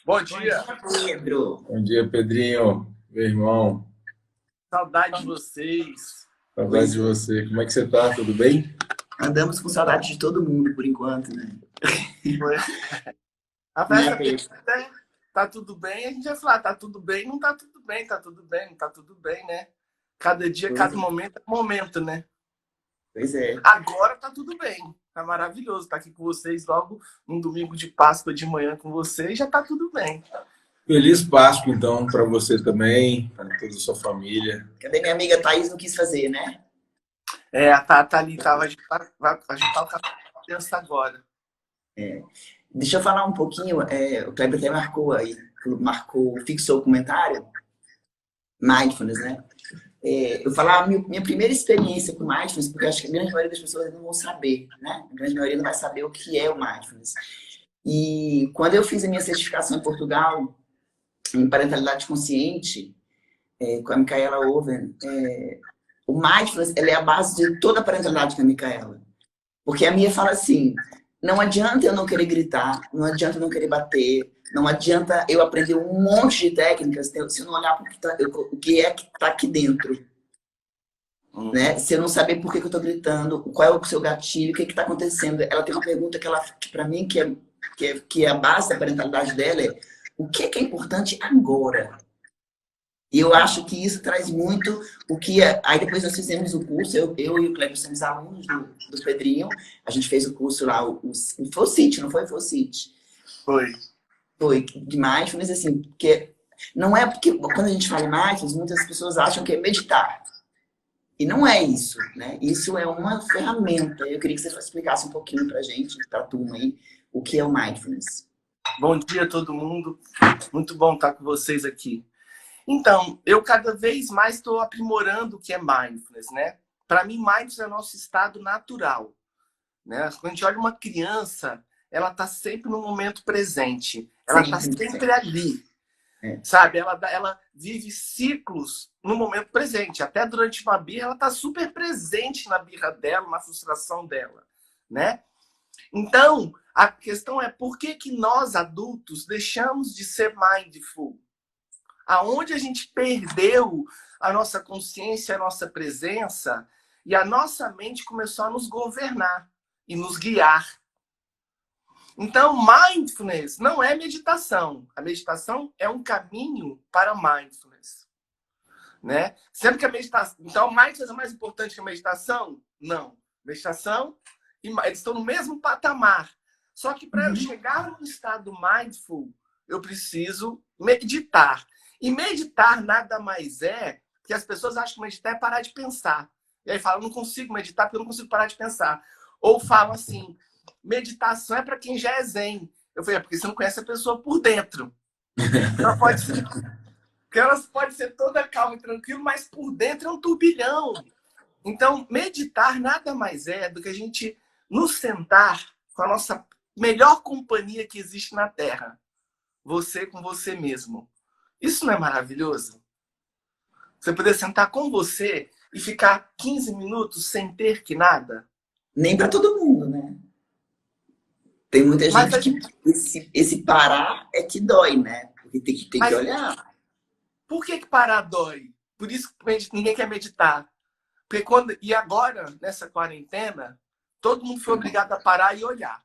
Bom Bom dia, dia, Pedro. Bom dia, Pedrinho, meu irmão. saudade de vocês. Saudade Pois de é. você. Como é que você tá? Tudo bem? Andamos com saudade de todo mundo por enquanto, né? Foi. A Né, festa dele, Pedro? né? Tá tudo bem, a gente vai falar, tá tudo bem, não tá tudo bem, tá tudo bem, não tá tudo bem, né? Cada dia, Pois cada é. momento é um momento, né? Pois é. Agora tá tudo bem, tá maravilhoso, tá aqui com vocês logo num domingo de Páscoa de manhã com vocês, já tá tudo bem. Feliz Páscoa, então, para você também, para toda a sua família. Cadê minha amiga Thaís? Não quis fazer, né? É, a Tata ali tava, vai agitar o café da criança agora. Deixa eu falar um pouquinho. O Kleber até fixou o comentário. Mindfulness, né? Eu falar minha primeira experiência com Mindfulness, porque eu acho que a grande maioria das pessoas não vão saber, né? A grande maioria não vai saber o que é o Mindfulness. E quando eu fiz a minha certificação em Portugal, em parentalidade consciente, com a Micaela Owen, o Mindfulness ela é a base de toda a parentalidade com a Micaela. Porque a Mia fala assim, não adianta eu não querer gritar, não adianta eu não querer bater, não adianta eu aprender um monte de técnicas se eu não olhar o que é que está aqui dentro. Né? Se eu não saber por que eu estou gritando, qual é o seu gatilho, o que está acontecendo. Ela tem uma pergunta que para mim, que é a base da parentalidade dela, é o que é importante agora? E eu acho que isso traz muito o que é. Aí depois nós fizemos o curso, eu e o Kleber somos alunos do Pedrinho, a gente fez o curso lá, o Focit, não foi Focit? Foi. Foi de mindfulness, assim, porque não é porque quando a gente fala em mindfulness, muitas pessoas acham que é meditar. E não é isso, né? Isso é uma ferramenta. Eu queria que você explicasse um pouquinho pra gente, pra turma aí, o que é o mindfulness. Bom dia a todo mundo, muito bom estar com vocês aqui. Então, eu cada vez mais estou aprimorando o que é mindfulness, né? Para mim, mindfulness é o nosso estado natural, né? Quando a gente olha uma criança, ela está sempre no momento presente, ela está sempre ali, sabe? Ela vive ciclos no momento presente. Até durante uma birra, ela está super presente na birra dela, na frustração dela, né? Então, a questão é por que nós, adultos, deixamos de ser mindful? Aonde a gente perdeu a nossa consciência, a nossa presença, e a nossa mente começou a nos governar e nos guiar. Então, mindfulness não é meditação. A meditação é um caminho para mindfulness, né? Sendo que a meditação... Então, mindfulness é mais importante que a meditação? Não. Meditação, eles estão no mesmo patamar. Só que para eu chegar no estado mindful, eu preciso meditar. E meditar nada mais é que as pessoas acham que meditar é parar de pensar. E aí falam, não consigo meditar porque eu não consigo parar de pensar. Ou falam assim, meditação é para quem já é zen. Eu falei, porque você não conhece a pessoa por dentro. Ela pode ser, porque ela pode ser toda calma e tranquila, mas por dentro é um turbilhão. Então, meditar nada mais é do que a gente nos sentar com a nossa melhor companhia que existe na Terra. Você com você mesmo. Isso não é maravilhoso? Você poder sentar com você e ficar 15 minutos sem ter que nada? Nem para todo mundo, né? Tem muita gente que esse parar é que dói, né? Porque tem que olhar. Por que parar dói? Por isso que ninguém quer meditar. Porque e agora, nessa quarentena, todo mundo foi obrigado a parar e olhar.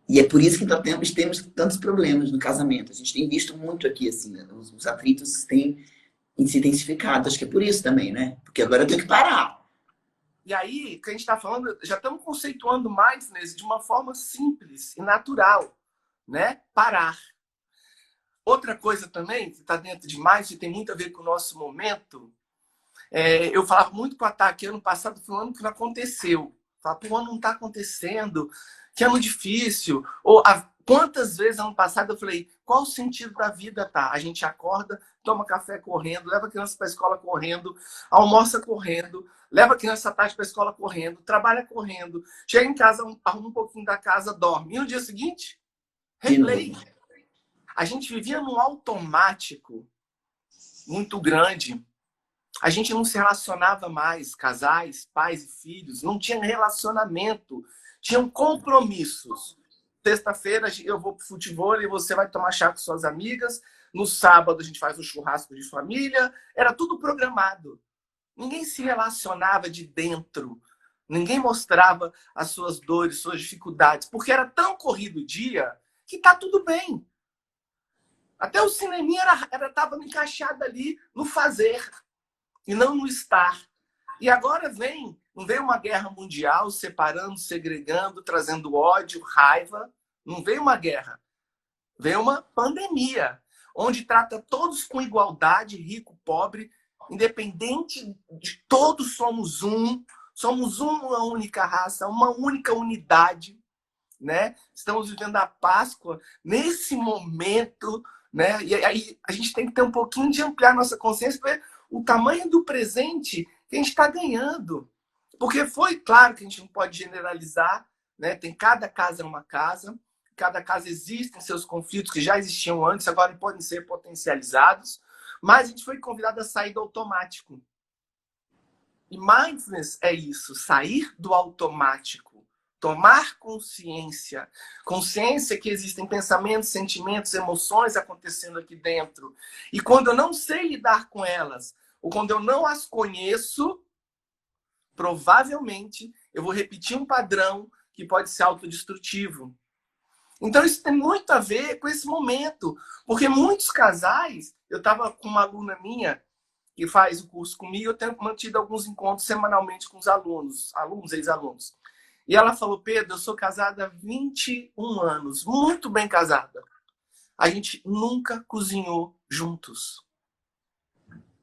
E é por isso que temos tantos problemas no casamento. A gente tem visto muito aqui, assim, né? Os atritos têm se intensificado. Acho que é por isso também, né? Porque agora eu tenho que parar. E aí, o que a gente está falando, já estamos conceituando mindfulness de uma forma simples e natural, né? Parar. Outra coisa também, que está dentro de mindfulness, e tem muito a ver com o nosso momento, eu falava muito com a Taki ano passado, foi um ano que não aconteceu. Falava, pô, o ano não está acontecendo, que ano difícil. Ou quantas vezes ano passado eu falei, qual o sentido da vida, tá? A gente acorda, toma café correndo, leva a criança para a escola correndo, almoça correndo, leva a criança à tarde para a escola correndo, trabalha correndo, chega em casa, arruma um pouquinho da casa, dorme. E no dia seguinte, replay. A gente vivia num automático muito grande. A gente não se relacionava mais, casais, pais e filhos, não tinha relacionamento, tinham compromissos. Sexta-feira eu vou pro futebol e você vai tomar chá com suas amigas. No sábado a gente faz um churrasco de família. Era tudo programado. Ninguém se relacionava de dentro. Ninguém mostrava as suas dores, suas dificuldades. Porque era tão corrido o dia que tá tudo bem. Até o cineminha estava encaixado ali no fazer e não no estar. E agora não vem uma guerra mundial separando, segregando, trazendo ódio, raiva. Não veio uma guerra. Veio uma pandemia, onde trata todos com igualdade, rico, pobre, independente de todos somos uma única raça, uma única unidade, né? Estamos vivendo a Páscoa nesse momento, né? E aí a gente tem que ter um pouquinho de ampliar nossa consciência para ver o tamanho do presente que a gente está ganhando. Porque foi claro que a gente não pode generalizar, né? Tem cada casa é uma casa, cada casa existem seus conflitos que já existiam antes, agora podem ser potencializados, mas a gente foi convidado a sair do automático. E mindfulness é isso, sair do automático, tomar consciência. Consciência que existem pensamentos, sentimentos, emoções acontecendo aqui dentro. E quando eu não sei lidar com elas, ou quando eu não as conheço, provavelmente eu vou repetir um padrão que pode ser autodestrutivo. Então isso tem muito a ver com esse momento. Porque muitos casais, eu estava com uma aluna minha que faz o curso comigo, eu tenho mantido alguns encontros semanalmente com os alunos, ex-alunos. E ela falou, Pedro, eu sou casada há 21 anos, muito bem casada. A gente nunca cozinhou juntos.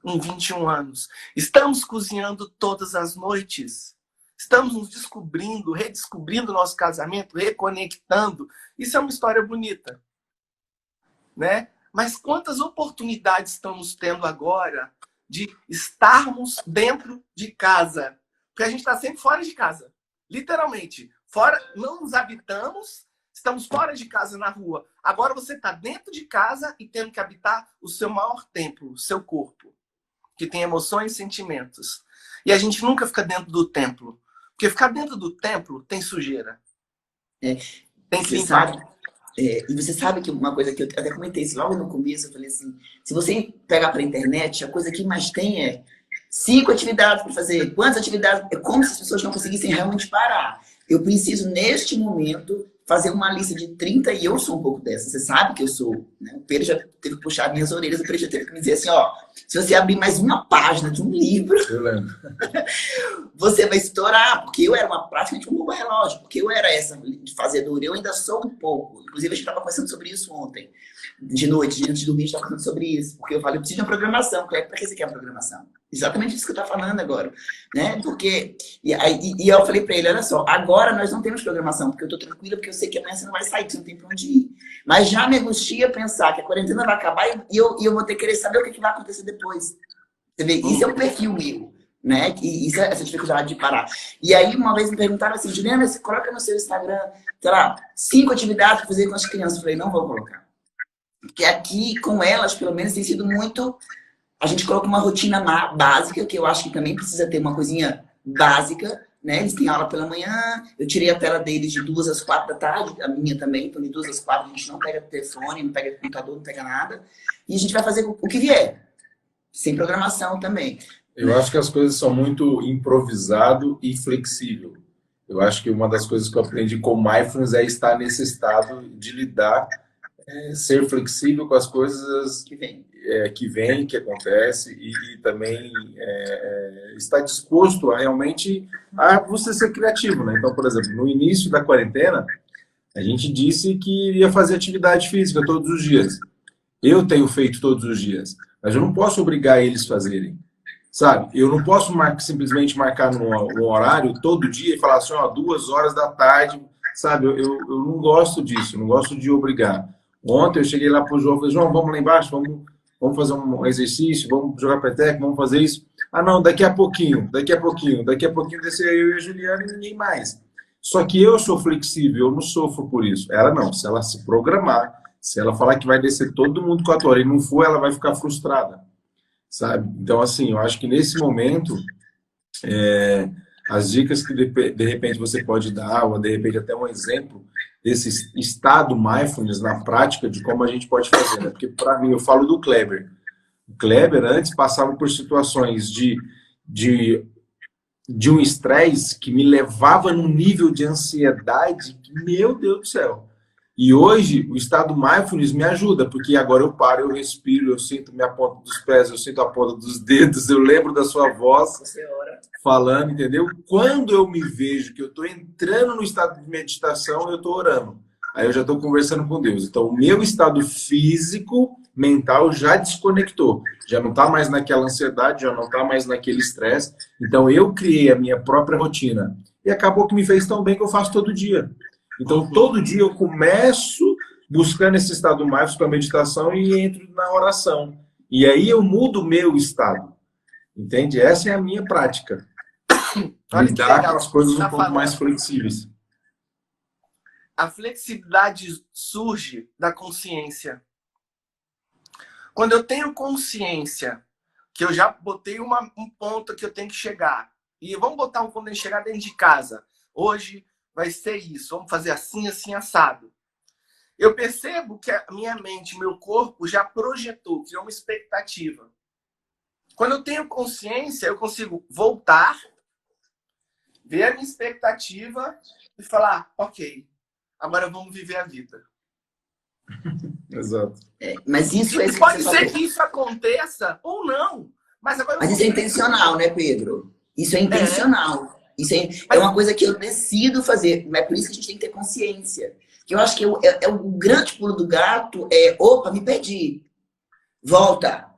Em 21 anos. Estamos cozinhando todas as noites. Estamos nos descobrindo, redescobrindo nosso casamento, reconectando. Isso é uma história bonita, né? Mas quantas oportunidades estamos tendo agora de estarmos dentro de casa? Porque a gente está sempre fora de casa. Literalmente. Fora, não nos habitamos, estamos fora de casa na rua. Agora você está dentro de casa e tendo que habitar o seu maior templo, o seu corpo, que tem emoções e sentimentos. E a gente nunca fica dentro do templo. Porque ficar dentro do templo tem sujeira. Tem que limpar. E você sabe que uma coisa que eu até comentei isso logo no começo, eu falei assim, se você pegar para a internet, a coisa que mais tem é 5 atividades para fazer. Quantas atividades? É como se as pessoas não conseguissem realmente parar. Eu preciso, neste momento, fazer uma lista de 30, e eu sou um pouco dessa. Você sabe que eu sou, né? O Pedro já teve que puxar minhas orelhas, o Pedro já teve que me dizer assim, ó, se você abrir mais uma página de um livro, você vai estourar, porque eu era praticamente um bomba relógio, porque eu era essa de fazedora, eu ainda sou um pouco. Inclusive, a gente estava conversando sobre isso ontem, de noite, antes de dormir, a gente estava conversando sobre isso, porque eu falei, eu preciso de uma programação. Para que você quer uma programação? Exatamente isso que eu estou falando agora, né? Porque, e eu falei para ele, olha só, agora nós não temos programação, porque eu estou tranquila, porque eu sei que amanhã você não vai sair, que você não tem para onde ir. Mas já me angustia pensar que a quarentena vai acabar e eu vou ter que querer saber o que vai acontecer depois. Você vê, isso é um perfil meu, né? E isso é essa dificuldade de parar. E aí, uma vez me perguntaram assim, Juliana, você coloca no seu Instagram, sei lá, 5 atividades para fazer com as crianças. Eu falei, não vou colocar. Porque aqui, com elas, pelo menos, tem sido muito... A gente coloca uma rotina básica, que eu acho que também precisa ter uma coisinha básica, né? Eles têm aula pela manhã, eu tirei a tela deles de 2 às 4 da tarde, a minha também, então de 2 às 4 a gente não pega telefone, não pega computador, não pega nada. E a gente vai fazer o que vier, sem programação também. Eu acho que as coisas são muito improvisado e flexível. Eu acho que uma das coisas que eu aprendi com mindfulness é estar nesse estado de lidar, ser flexível com as coisas que acontece e também estar disposto a realmente você ser criativo, né? Então, por exemplo, no início da quarentena, a gente disse que iria fazer atividade física todos os dias. Eu tenho feito todos os dias, mas eu não posso obrigar eles a fazerem, sabe? Eu não posso simplesmente marcar no horário todo dia e falar assim, ó, 2 horas da tarde, sabe? Eu não gosto disso, não gosto de obrigar. Ontem eu cheguei lá pro João e falei, João, vamos lá embaixo, vamos fazer um exercício, vamos jogar peteca, vamos fazer isso. Ah, não, daqui a pouquinho, descer eu e a Juliana e ninguém mais. Só que eu sou flexível, eu não sofro por isso. Ela não, se ela se programar, se ela falar que vai descer todo mundo 4 horas e não for, ela vai ficar frustrada, sabe? Então, assim, eu acho que nesse momento, as dicas que de repente você pode dar, ou de repente até um exemplo, desse estado mindfulness na prática de como a gente pode fazer, né? Porque para mim, eu falo do Kleber. O Kleber antes passava por situações de, de um estresse que me levava num nível de ansiedade que, meu Deus do céu. E hoje, o estado mindfulness me ajuda, porque agora eu paro, eu respiro, eu sinto minha ponta dos pés, eu sinto a ponta dos dedos, eu lembro da sua voz falando, entendeu? Quando eu me vejo que eu estou entrando no estado de meditação, eu estou orando. Aí eu já estou conversando com Deus. Então, o meu estado físico, mental, já desconectou. Já não está mais naquela ansiedade, já não está mais naquele estresse. Então, eu criei a minha própria rotina. E acabou que me fez tão bem que eu faço todo dia. Então, todo dia eu começo buscando esse estado mindfulness com a meditação e entro na oração. E aí eu mudo o meu estado. Entende? Essa é a minha prática. Lidar com as coisas um pouco mais flexíveis. A flexibilidade surge da consciência. Quando eu tenho consciência que eu já botei um ponto que eu tenho que chegar, e vamos botar um ponto de chegar dentro de casa. Hoje vai ser isso, vamos fazer assim, assim, assado. Eu percebo que a minha mente, meu corpo já projetou, criou uma expectativa. Quando eu tenho consciência, eu consigo voltar, ver a minha expectativa e falar, ok, agora vamos viver a vida. Exato. Mas isso é pode ser que isso aconteça ou não. Mas isso é intencional, né, Pedro? Isso é intencional. Isso é uma coisa que eu decido fazer. Mas é por isso que a gente tem que ter consciência. Que eu acho que o grande pulo do gato opa, me perdi. Volta.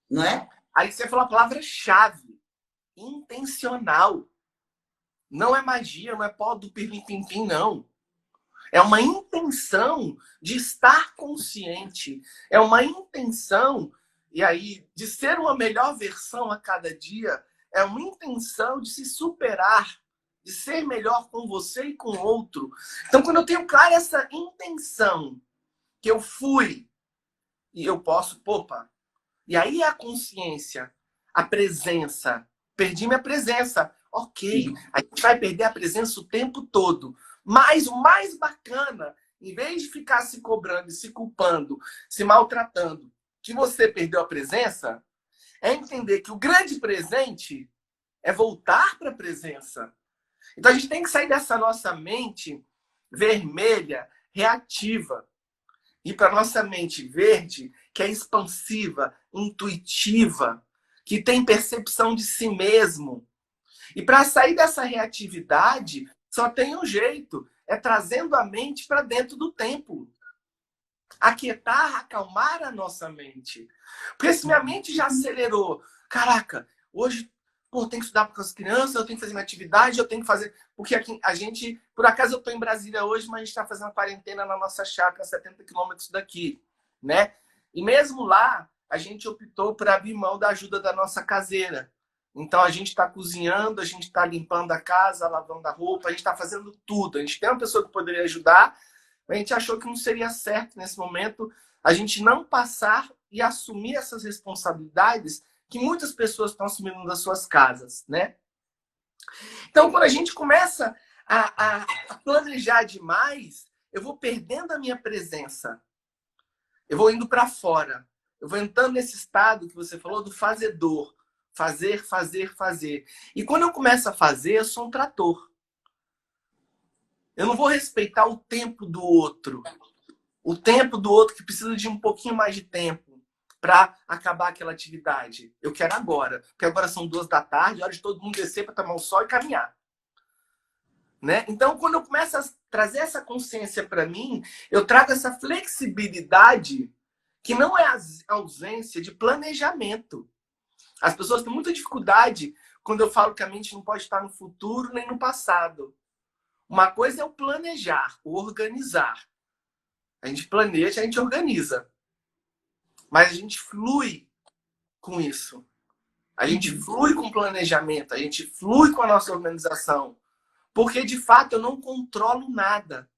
Não é? Aí você falou a palavra-chave. Intencional. Não é magia, não é pó do pirlim-pim-pim, não. É uma intenção de estar consciente. É uma intenção, e aí, de ser uma melhor versão a cada dia. É uma intenção de se superar, de ser melhor com você e com o outro. Então, quando eu tenho clara essa intenção, que eu fui, e eu posso, opa, e aí a consciência, a presença. Perdi minha presença. Ok, a gente vai perder a presença o tempo todo. Mas o mais bacana, em vez de ficar se cobrando, se culpando, se maltratando, que você perdeu a presença, é entender que o grande presente é voltar para a presença. Então a gente tem que sair dessa nossa mente vermelha, reativa, e para nossa mente verde, que é expansiva, intuitiva, que tem percepção de si mesmo. E para sair dessa reatividade, só tem um jeito, é trazendo a mente para dentro do tempo. Aquietar, acalmar a nossa mente. Porque se minha mente já acelerou, caraca, hoje eu tenho que estudar com as crianças, eu tenho que fazer minha atividade, eu tenho que fazer... Porque aqui, a gente, por acaso eu estou em Brasília hoje, mas a gente está fazendo quarentena na nossa chácara, 70 quilômetros daqui, né? E mesmo lá, a gente optou por abrir mão da ajuda da nossa caseira. Então a gente está cozinhando, a gente está limpando a casa, lavando a roupa, a gente está fazendo tudo. A gente tem uma pessoa que poderia ajudar, mas a gente achou que não seria certo nesse momento a gente não passar e assumir essas responsabilidades que muitas pessoas estão assumindo das suas casas, né? Então, quando a gente começa a planejar demais, eu vou perdendo a minha presença. Eu vou indo para fora. Eu vou entrando nesse estado que você falou do fazedor. Fazer, fazer, fazer. E quando eu começo a fazer, eu sou um trator. Eu não vou respeitar o tempo do outro. O tempo do outro que precisa de um pouquinho mais de tempo para acabar aquela atividade. Eu quero agora. Porque agora são 2 da tarde, hora de todo mundo descer para tomar um sol e caminhar. Né? Então, quando eu começo a trazer essa consciência para mim, eu trago essa flexibilidade que não é a ausência de planejamento. As pessoas têm muita dificuldade quando eu falo que a mente não pode estar no futuro nem no passado. Uma coisa é o planejar, o organizar. A gente planeja, a gente organiza. Mas a gente flui com isso. A gente flui com o planejamento, a gente flui com a nossa organização. Porque, de fato, eu não controlo nada.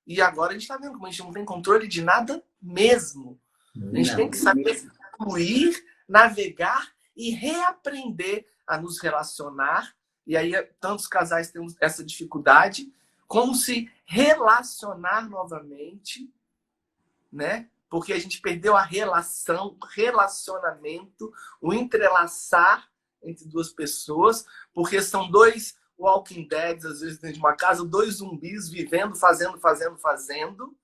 E agora a gente está vendo como a gente não tem controle de nada mesmo. A gente tem que saber fluir, navegar e reaprender a nos relacionar. E aí, tantos casais têm essa dificuldade. como se relacionar novamente, né? Porque a gente perdeu a relação, o relacionamento, o entrelaçar entre duas pessoas, porque são dois Walking Dead, às vezes dentro de uma casa, dois zumbis vivendo, fazendo,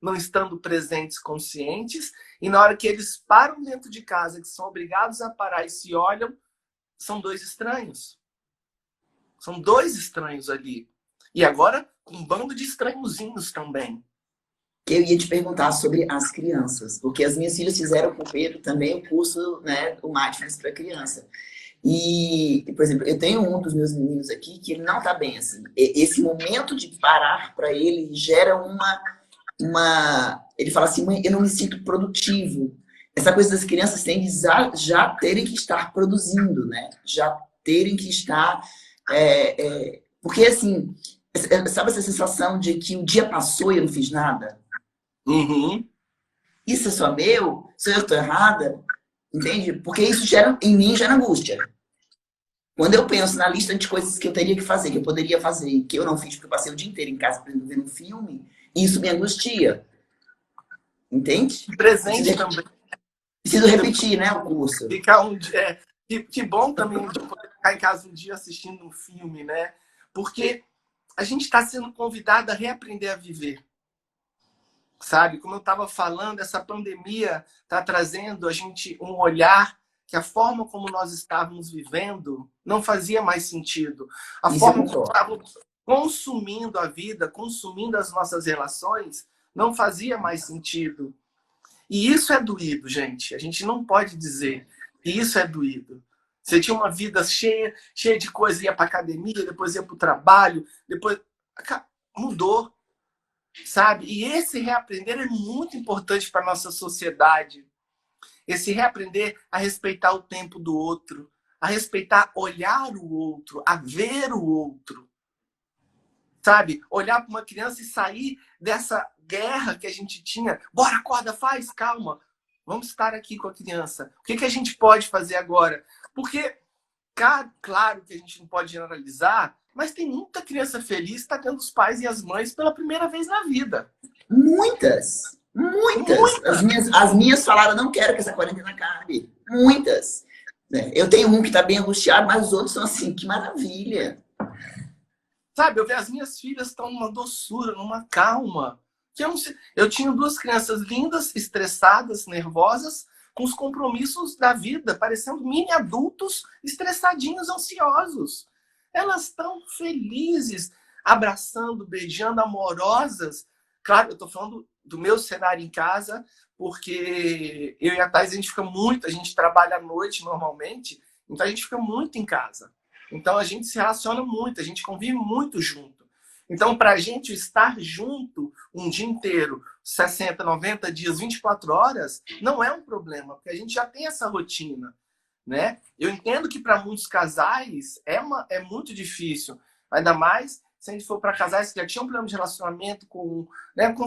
não estando presentes, conscientes, e na hora que eles param dentro de casa, que são obrigados a parar e se olham, são dois estranhos. São dois estranhos ali. E agora, com um bando de estranhozinhos também. Que eu ia te perguntar sobre as crianças, porque as minhas filhas fizeram com o Pedro também o curso, né, o Mindfulness para criança. E, por exemplo, eu tenho um dos meus meninos aqui que ele não está bem, assim. Esse momento de parar para ele gera Ele fala assim, mãe, eu não me sinto produtivo. Essa coisa das crianças tem de já terem que estar produzindo, né? Já terem que estar... porque, assim, sabe essa sensação de que o dia passou e eu não fiz nada? Uhum. Isso é só meu? Se eu estou errada? Entende? Porque isso em mim gera angústia. Quando eu penso na lista de coisas que eu teria que fazer, que eu poderia fazer, e que eu não fiz porque eu passei o dia inteiro em casa vendo um filme, isso me angustia. Entende? Presente também. Preciso repetir, né, o curso. Ficar um dia... Que bom também de poder ficar em casa um dia assistindo um filme, né? Porque a gente está sendo convidado a reaprender a viver. Sabe? Como eu estava falando, essa pandemia está trazendo a gente um olhar que a forma como nós estávamos vivendo não fazia mais sentido. A forma como estávamos consumindo a vida, consumindo as nossas relações, não fazia mais sentido. E isso é doído, gente. A gente não pode dizer que isso é doído. Você tinha uma vida cheia de coisa, ia para academia, depois ia para o trabalho, depois mudou, sabe? E esse reaprender é muito importante para a nossa sociedade. Esse reaprender a respeitar o tempo do outro, a respeitar, olhar o outro, a ver o outro. Sabe? Olhar para uma criança e sair dessa guerra que a gente tinha. Bora, acorda, faz, calma. Vamos estar aqui com a criança. O que a gente pode fazer agora? Porque, claro que a gente não pode generalizar, mas tem muita criança feliz que está tendo os pais e as mães pela primeira vez na vida. Muitas. As minhas falaram, não quero que essa quarentena acabe. Muitas. Eu tenho um que está bem angustiado, mas os outros são assim, que maravilha. Sabe, eu vejo as minhas filhas estão numa doçura, numa calma. Eu tinha duas crianças lindas, estressadas, nervosas, com os compromissos da vida, parecendo mini adultos, estressadinhos, ansiosos. Elas estão felizes, abraçando, beijando, amorosas. Claro, eu estou falando do meu cenário em casa, porque eu e a Thais, a gente trabalha à noite normalmente, então a gente fica muito em casa. Então a gente se relaciona muito, a gente convive muito junto. Então, para a gente estar junto um dia inteiro, 60, 90 dias, 24 horas, não é um problema, porque a gente já tem essa rotina, né? Eu entendo que para muitos casais é muito difícil, ainda mais se a gente for para casais que já tinham problema de relacionamento com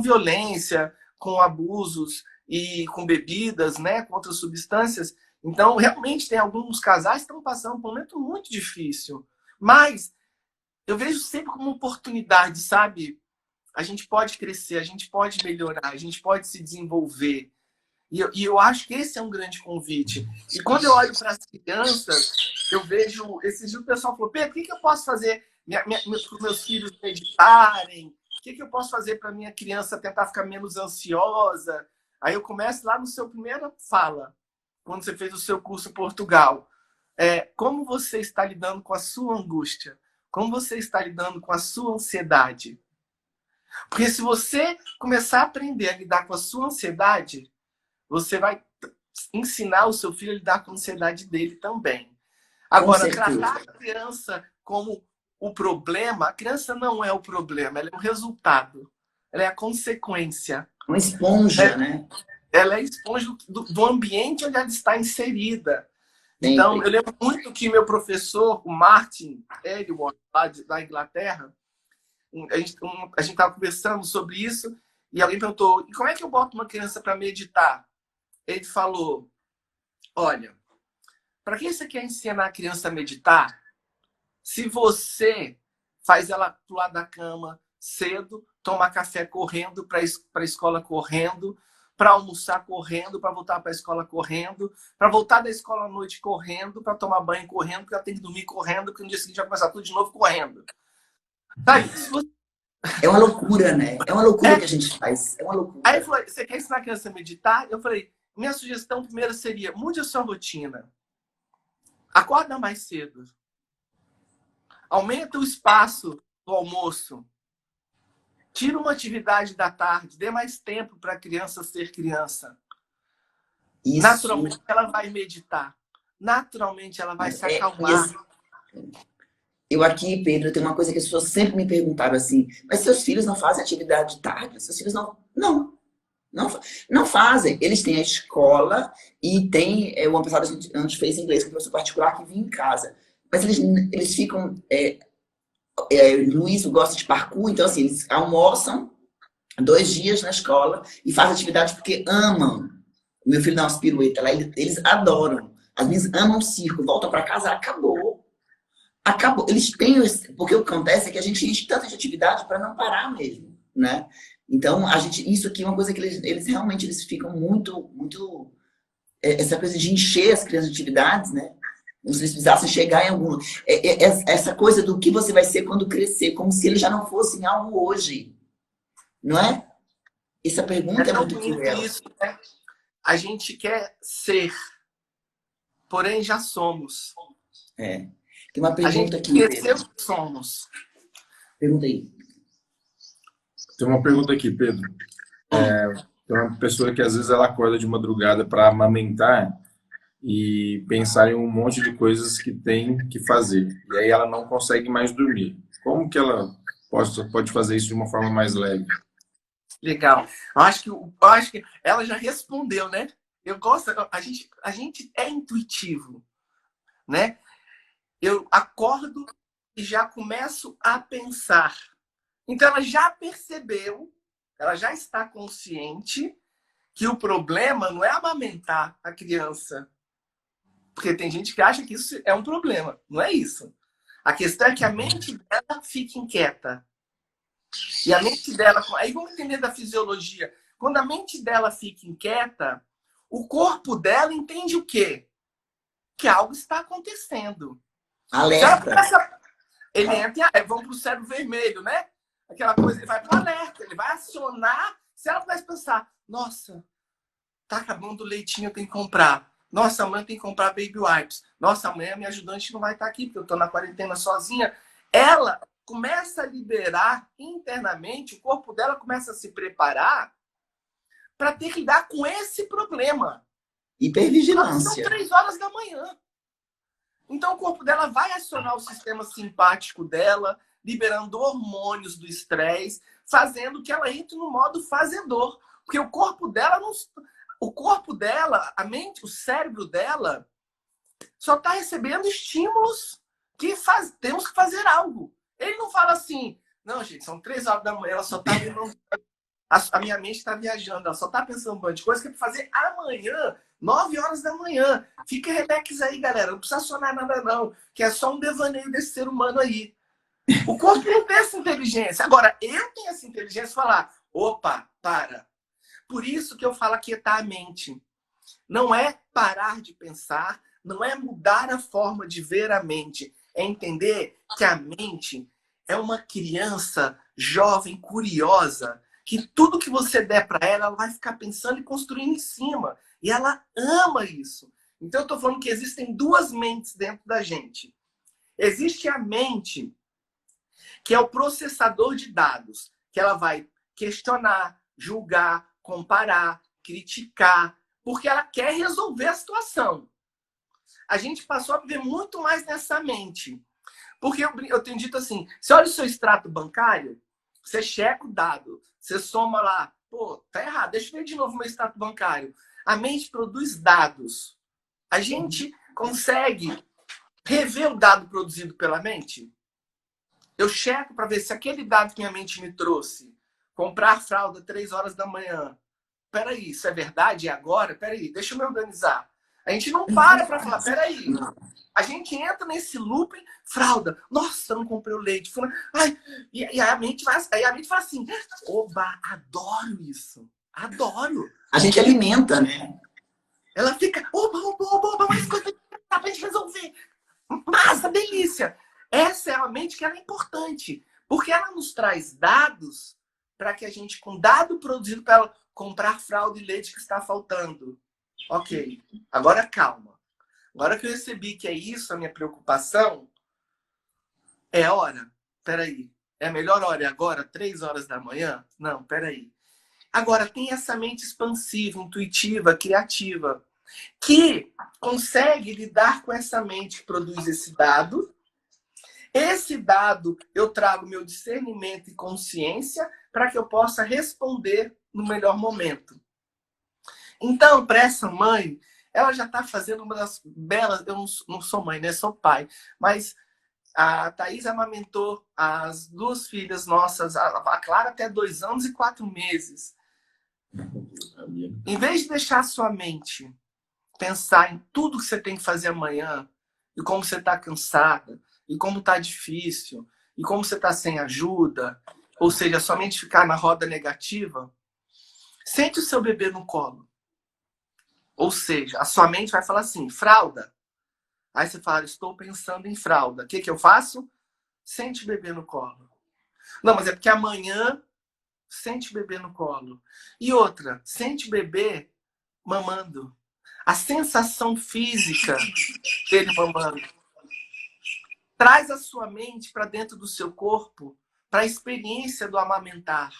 violência, com abusos e com bebidas, né, com outras substâncias. Então, realmente, tem alguns casais que estão passando por um momento muito difícil. Mas eu vejo sempre como uma oportunidade, sabe? A gente pode crescer, a gente pode melhorar, a gente pode se desenvolver. E eu acho que esse é um grande convite. E quando eu olho para as crianças, eu vejo... Esses dias o pessoal falou, Pedro, o que eu posso fazer para os meus filhos meditarem? O que eu posso fazer para minha criança tentar ficar menos ansiosa? Aí eu começo lá no seu primeira fala, quando você fez o seu curso em Portugal. Como você está lidando com a sua angústia? Como você está lidando com a sua ansiedade? Porque se você começar a aprender a lidar com a sua ansiedade, você vai ensinar o seu filho a lidar com a ansiedade dele também. Agora, tratar a criança como o problema, a criança não é o problema, ela é o resultado. Ela é a consequência. Uma esponja, né? Ela é a esponja do ambiente onde ela está inserida. Então, eu lembro muito que meu professor, o Martin Edward, lá da Inglaterra, a gente estava conversando sobre isso e alguém perguntou, e como é que eu boto uma criança para meditar? Ele falou, olha, para que você quer ensinar a criança a meditar se você faz ela pular da cama, cedo, tomar café correndo, para a escola correndo, para almoçar correndo, para voltar para a escola correndo, para voltar da escola à noite correndo, para tomar banho correndo, porque ela tem que dormir correndo, porque no dia seguinte vai começar tudo de novo correndo. Sabe? É uma loucura, né? É uma loucura que a gente faz. É uma loucura. Aí ele falou, você quer ensinar a criança a meditar? Eu falei, minha sugestão primeiro seria, mude a sua rotina. Acorda mais cedo. Aumenta o espaço do almoço. Tira uma atividade da tarde. Dê mais tempo para a criança ser criança. Isso. Naturalmente ela vai meditar. Naturalmente ela vai se acalmar. Eu aqui, Pedro, tem uma coisa que as pessoas sempre me perguntaram assim, mas seus filhos não fazem atividade de tarde? Seus filhos não fazem. Eles têm a escola e tem o ano passado a gente fez inglês com o professor particular que vinha em casa. Mas eles ficam... Luiz gosta de parkour, então assim, eles almoçam 2 dias na escola e fazem atividade porque amam. O meu filho dá umas piruetas lá, eles adoram. As meninas amam o circo, voltam para casa, acabou. Eles têm... Porque o que acontece é que a gente enche tanta de atividade para não parar mesmo, né? Então, isso aqui é uma coisa que eles realmente ficam muito... Essa coisa de encher as crianças de atividades, né? Como se eles precisassem chegar em algum... Essa coisa do que você vai ser quando crescer, como se eles já não fossem algo hoje. Não é? Essa pergunta é muito cruel. Isso, né? A gente quer ser, porém já somos. Tem uma pergunta aqui. A gente esqueceu que somos. Pergunta aí. Tem uma pergunta aqui, Pedro. Tem uma pessoa que às vezes ela acorda de madrugada para amamentar e pensar em um monte de coisas que tem que fazer. E aí ela não consegue mais dormir. Como que ela pode fazer isso de uma forma mais leve? Legal. Eu acho que ela já respondeu, né? Eu gosto, a gente é intuitivo, né? Eu acordo e já começo a pensar. Então ela já percebeu, ela já está consciente que o problema não é amamentar a criança. Porque tem gente que acha que isso é um problema. Não é isso. A questão é que a mente dela fica inquieta. E a mente dela... Aí vamos entender da fisiologia. Quando a mente dela fica inquieta, o corpo dela entende o quê? Que algo está acontecendo. Alerta. Ele entra, vamos para o cérebro vermelho, né? Aquela coisa, ele vai para o alerta, ele vai acionar. Se ela pudesse pensar, nossa, tá acabando o leitinho, eu tenho que comprar. Nossa, amanhã tem que comprar baby wipes. Nossa, amanhã minha ajudante não vai estar aqui, porque eu estou na quarentena sozinha. Ela começa a liberar internamente, o corpo dela começa a se preparar para ter que lidar com esse problema. Hipervigilância. São 3 horas da manhã. Então o corpo dela vai acionar o sistema simpático dela, liberando hormônios do estresse, fazendo que ela entre no modo fazedor. Porque o corpo dela não... O corpo dela, a mente, o cérebro dela, só está recebendo estímulos que temos que fazer algo. Ele não fala assim, não, gente, são 3 horas da manhã, ela só está... A minha mente está viajando, ela só está pensando um monte de coisa que é para fazer amanhã, 9 horas da manhã. Fica relax aí, galera, não precisa acionar nada não, que é só um devaneio desse ser humano aí. O corpo não tem essa inteligência. Agora, eu tenho essa inteligência de falar, opa, para. Por isso que eu falo aquietar a mente. Não é parar de pensar, não é mudar a forma de ver a mente. É entender que a mente é uma criança jovem, curiosa, que tudo que você der para ela, ela vai ficar pensando e construindo em cima. E ela ama isso. Então eu estou falando que existem 2 mentes dentro da gente. Existe a mente, que é o processador de dados, que ela vai questionar, julgar, comparar, criticar, porque ela quer resolver a situação. A gente passou a viver muito mais nessa mente. Porque eu tenho dito assim, você olha o seu extrato bancário, você checa o dado, você soma lá, pô, tá errado, deixa eu ver de novo meu extrato bancário. A mente produz dados. A gente consegue rever o dado produzido pela mente? Eu checo para ver se aquele dado que minha mente me trouxe, comprar fralda 3 horas da manhã. Peraí, isso é verdade? É agora? Peraí, deixa eu me organizar. A gente não para falar, peraí. A gente entra nesse looping, fralda. Nossa, não comprei o leite. Ai, e a mente fala assim, oba, adoro isso. Adoro. A gente alimenta, né? Ela fica, oba, mais coisa pra gente resolver. Massa, delícia. Essa é a mente que ela é importante. Porque ela nos traz dados para que a gente, com dado produzido para ela comprar fralda e leite que está faltando. Ok, agora calma. Agora que eu recebi que é isso a minha preocupação, é hora. Peraí, é a melhor hora é agora, 3 horas da manhã? Não, peraí. Agora, tem essa mente expansiva, intuitiva, criativa, que consegue lidar com essa mente que produz esse dado. Esse dado, eu trago meu discernimento e consciência para que eu possa responder no melhor momento. Então, para essa mãe, ela já está fazendo uma das belas... Eu não sou mãe, né? Sou pai. Mas a Thaís amamentou as 2 filhas nossas, a Clara até 2 anos e 4 meses. Em vez de deixar a sua mente pensar em tudo que você tem que fazer amanhã, e como você está cansada, e como está difícil, e como você está sem ajuda, ou seja, somente ficar na roda negativa, sente o seu bebê no colo. Ou seja, a sua mente vai falar assim, fralda. Aí você fala, estou pensando em fralda. O que eu faço? Sente o bebê no colo. Não, mas é porque amanhã sente o bebê no colo. E outra, sente o bebê mamando. A sensação física dele mamando. Traz a sua mente para dentro do seu corpo, para a experiência do amamentar.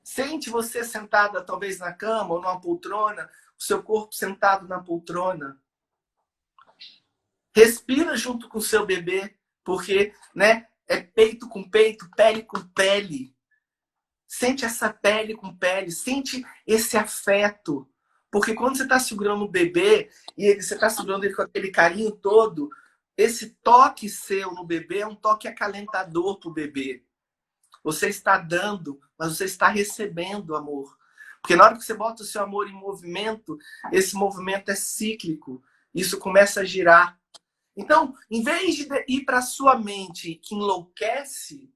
Sente você sentada talvez na cama ou numa poltrona, o seu corpo sentado na poltrona. Respira junto com o seu bebê, porque, né, é peito com peito, pele com pele. Sente essa pele com pele, sente esse afeto. Porque quando você está segurando o bebê e você está segurando ele com aquele carinho todo, esse toque seu no bebê é um toque acalentador para o bebê. Você está dando, mas você está recebendo amor. Porque na hora que você bota o seu amor em movimento, esse movimento é cíclico. Isso começa a girar. Então, em vez de ir para a sua mente que enlouquece,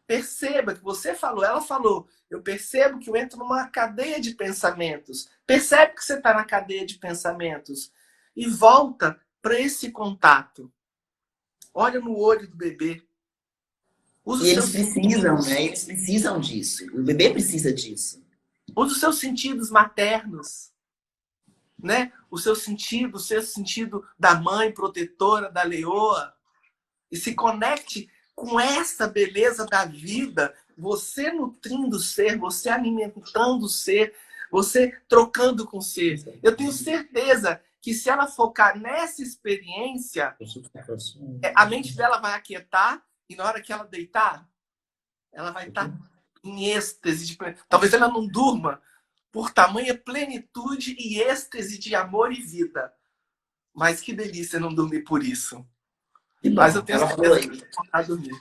perceba que você falou, ela falou, eu percebo que eu entro numa cadeia de pensamentos. Percebe que você está na cadeia de pensamentos e volta para esse contato. Olha no olho do bebê. E eles precisam, né? Eles precisam disso. O bebê precisa disso. Usa os seus sentidos maternos, né? O seu sentido da mãe protetora, da leoa, e se conecte com essa beleza da vida, você nutrindo o ser, você alimentando o ser, você trocando com o ser. Eu tenho certeza que se ela focar nessa experiência, a mente dela vai aquietar e na hora que ela deitar, ela vai estar em êxtase. Talvez ela não durma por tamanha plenitude e êxtase de amor e vida. Mas que delícia não dormir por isso. Mas eu tenho certeza que ela vai dormir.